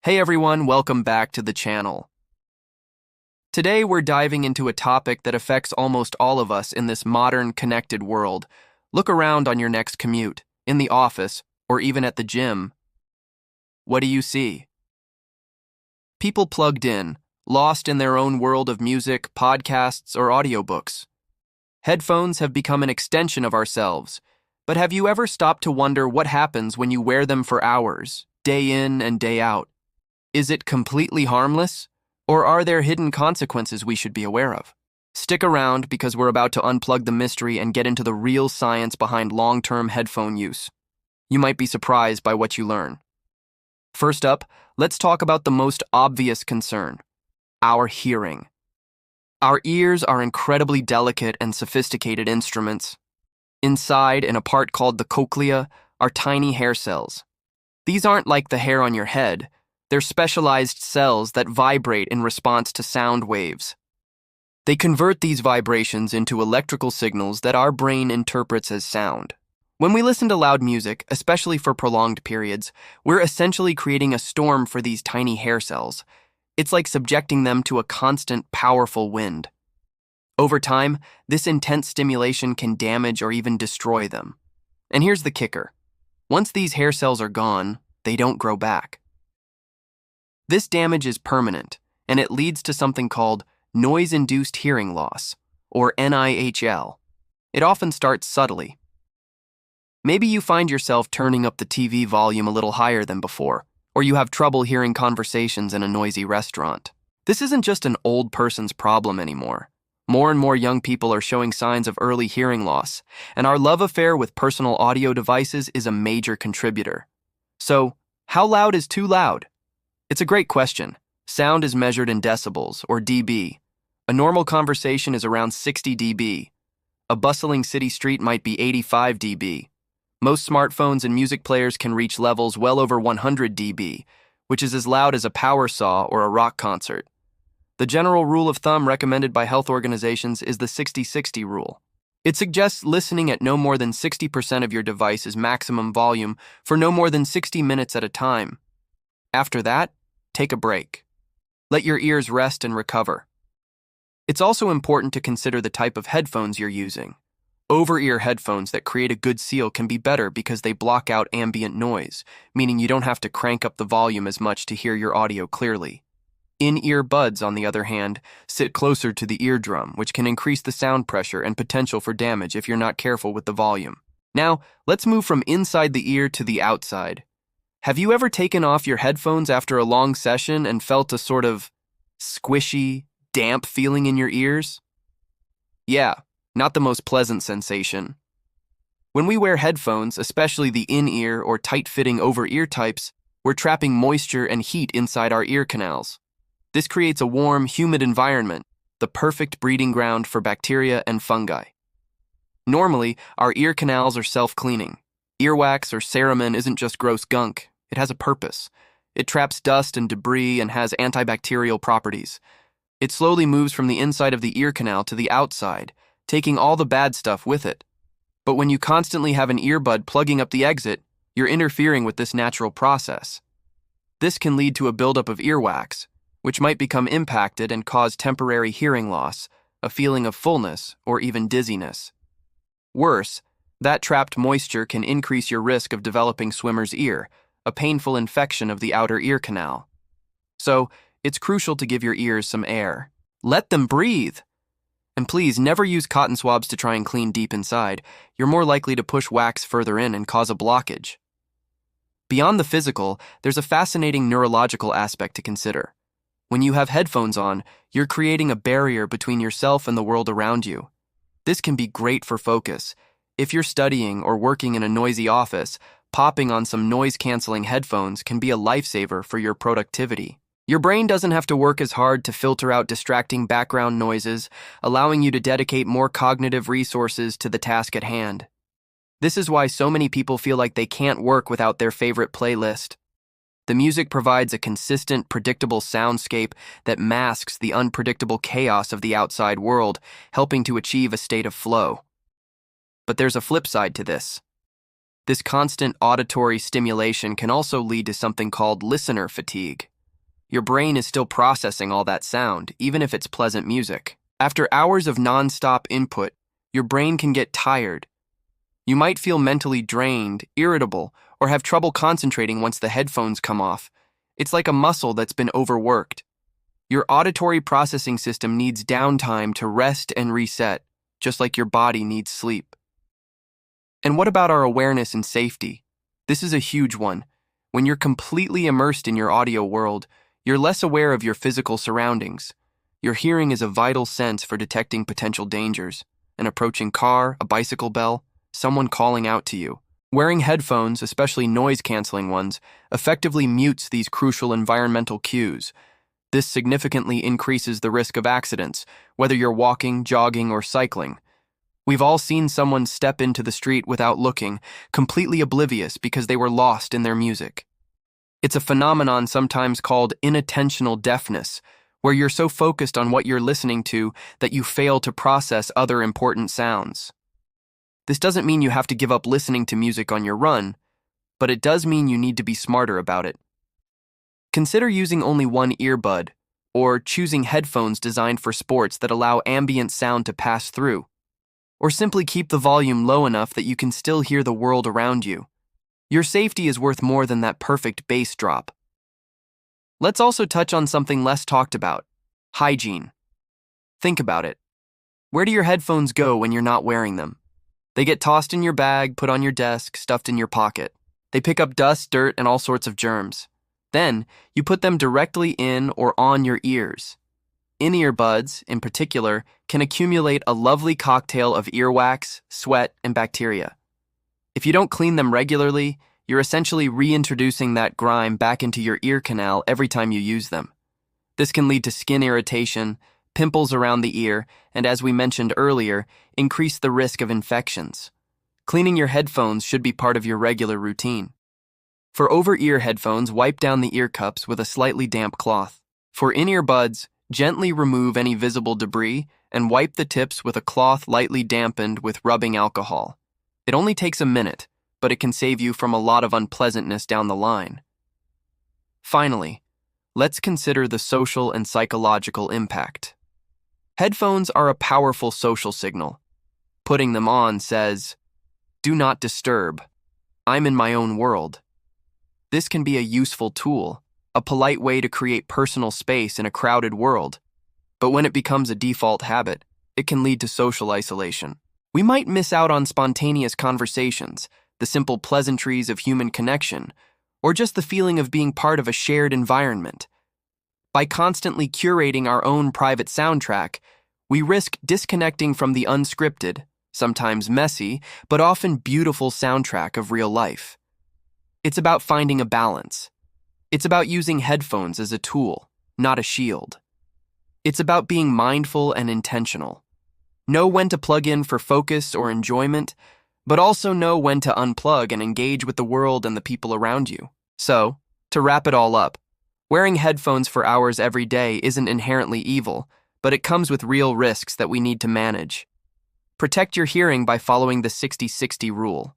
Hey everyone, welcome back to the channel. Today we're diving into a topic that affects almost all of us in this modern, connected world. Look around on your next commute, in the office, or even at the gym. What do you see? People plugged in, lost in their own world of music, podcasts, or audiobooks. Headphones have become an extension of ourselves, but have you ever stopped to wonder what happens when you wear them for hours, day in and day out? Is it completely harmless, or are there hidden consequences we should be aware of? Stick around because we're about to unplug the mystery and get into the real science behind long-term headphone use. You might be surprised by what you learn. First up, let's talk about the most obvious concern: our hearing. Our ears are incredibly delicate and sophisticated instruments. Inside, in a part called the cochlea, are tiny hair cells. These aren't like the hair on your head. They're specialized cells that vibrate in response to sound waves. They convert these vibrations into electrical signals that our brain interprets as sound. When we listen to loud music, especially for prolonged periods, we're essentially creating a storm for these tiny hair cells. It's like subjecting them to a constant, powerful wind. Over time, this intense stimulation can damage or even destroy them. And here's the kicker: once these hair cells are gone, they don't grow back. This damage is permanent, and it leads to something called noise-induced hearing loss, or NIHL. It often starts subtly. Maybe you find yourself turning up the TV volume a little higher than before, or you have trouble hearing conversations in a noisy restaurant. This isn't just an old person's problem anymore. More and more young people are showing signs of early hearing loss, and our love affair with personal audio devices is a major contributor. So, how loud is too loud? It's a great question. Sound is measured in decibels, or dB. A normal conversation is around 60 dB. A bustling city street might be 85 dB. Most smartphones and music players can reach levels well over 100 dB, which is as loud as a power saw or a rock concert. The general rule of thumb recommended by health organizations is the 60-60 rule. It suggests listening at no more than 60% of your device's maximum volume for no more than 60 minutes at a time. After that, take a break. Let your ears rest and recover. It's also important to consider the type of headphones you're using. Over-ear headphones that create a good seal can be better because they block out ambient noise, meaning you don't have to crank up the volume as much to hear your audio clearly. In-ear buds, on the other hand, sit closer to the eardrum, which can increase the sound pressure and potential for damage if you're not careful with the volume. Now, let's move from inside the ear to the outside. Have you ever taken off your headphones after a long session and felt a sort of squishy, damp feeling in your ears? Yeah, not the most pleasant sensation. When we wear headphones, especially the in-ear or tight-fitting over-ear types, we're trapping moisture and heat inside our ear canals. This creates a warm, humid environment, the perfect breeding ground for bacteria and fungi. Normally, our ear canals are self-cleaning. Earwax or cerumen isn't just gross gunk. It has a purpose. It traps dust and debris and has antibacterial properties. It slowly moves from the inside of the ear canal to the outside, taking all the bad stuff with it. But when you constantly have an earbud plugging up the exit, you're interfering with this natural process. This can lead to a buildup of earwax, which might become impacted and cause temporary hearing loss, a feeling of fullness, or even dizziness. Worse, that trapped moisture can increase your risk of developing swimmer's ear, a painful infection of the outer ear canal. So, it's crucial to give your ears some air. Let them breathe! And please, never use cotton swabs to try and clean deep inside. You're more likely to push wax further in and cause a blockage. Beyond the physical, there's a fascinating neurological aspect to consider. When you have headphones on, you're creating a barrier between yourself and the world around you. This can be great for focus. If you're studying or working in a noisy office, popping on some noise-canceling headphones can be a lifesaver for your productivity. Your brain doesn't have to work as hard to filter out distracting background noises, allowing you to dedicate more cognitive resources to the task at hand. This is why so many people feel like they can't work without their favorite playlist. The music provides a consistent, predictable soundscape that masks the unpredictable chaos of the outside world, helping to achieve a state of flow. But there's a flip side to this. This constant auditory stimulation can also lead to something called listener fatigue. Your brain is still processing all that sound, even if it's pleasant music. After hours of non-stop input, your brain can get tired. You might feel mentally drained, irritable, or have trouble concentrating once the headphones come off. It's like a muscle that's been overworked. Your auditory processing system needs downtime to rest and reset, just like your body needs sleep. And what about our awareness and safety? This is a huge one. When you're completely immersed in your audio world, you're less aware of your physical surroundings. Your hearing is a vital sense for detecting potential dangers: an approaching car, a bicycle bell, someone calling out to you. Wearing headphones, especially noise-canceling ones, effectively mutes these crucial environmental cues. This significantly increases the risk of accidents, whether you're walking, jogging, or cycling. We've all seen someone step into the street without looking, completely oblivious because they were lost in their music. It's a phenomenon sometimes called inattentional deafness, where you're so focused on what you're listening to that you fail to process other important sounds. This doesn't mean you have to give up listening to music on your run, but it does mean you need to be smarter about it. Consider using only one earbud, or choosing headphones designed for sports that allow ambient sound to pass through. Or simply keep the volume low enough that you can still hear the world around you. Your safety is worth more than that perfect bass drop. Let's also touch on something less talked about: hygiene. Think about it. Where do your headphones go when you're not wearing them? They get tossed in your bag, put on your desk, stuffed in your pocket. They pick up dust, dirt, and all sorts of germs. Then, you put them directly in or on your ears. In-ear buds, in particular, can accumulate a lovely cocktail of earwax, sweat, and bacteria. If you don't clean them regularly, you're essentially reintroducing that grime back into your ear canal every time you use them. This can lead to skin irritation, pimples around the ear, and as we mentioned earlier, increase the risk of infections. Cleaning your headphones should be part of your regular routine. For over-ear headphones, wipe down the ear cups with a slightly damp cloth. For in-ear buds, gently remove any visible debris and wipe the tips with a cloth lightly dampened with rubbing alcohol. It only takes a minute, but it can save you from a lot of unpleasantness down the line. Finally, let's consider the social and psychological impact. Headphones are a powerful social signal. Putting them on says, "Do not disturb. I'm in my own world." This can be a useful tool, a polite way to create personal space in a crowded world. But when it becomes a default habit, it can lead to social isolation. We might miss out on spontaneous conversations, the simple pleasantries of human connection, or just the feeling of being part of a shared environment. By constantly curating our own private soundtrack, we risk disconnecting from the unscripted, sometimes messy, but often beautiful soundtrack of real life. It's about finding a balance. It's about using headphones as a tool, not a shield. It's about being mindful and intentional. Know when to plug in for focus or enjoyment, but also know when to unplug and engage with the world and the people around you. So, to wrap it all up, wearing headphones for hours every day isn't inherently evil, but it comes with real risks that we need to manage. Protect your hearing by following the 60-60 rule.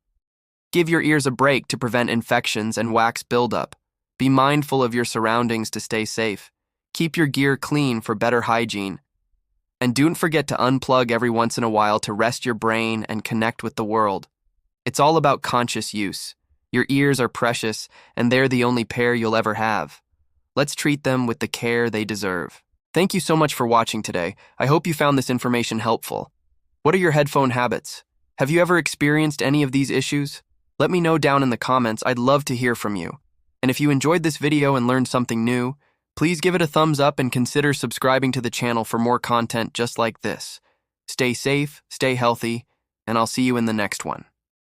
Give your ears a break to prevent infections and wax buildup. Be mindful of your surroundings to stay safe. Keep your gear clean for better hygiene. And don't forget to unplug every once in a while to rest your brain and connect with the world. It's all about conscious use. Your ears are precious, and they're the only pair you'll ever have. Let's treat them with the care they deserve. Thank you so much for watching today. I hope you found this information helpful. What are your headphone habits? Have you ever experienced any of these issues? Let me know down in the comments. I'd love to hear from you. And if you enjoyed this video and learned something new, please give it a thumbs up and consider subscribing to the channel for more content just like this. Stay safe, stay healthy, and I'll see you in the next one.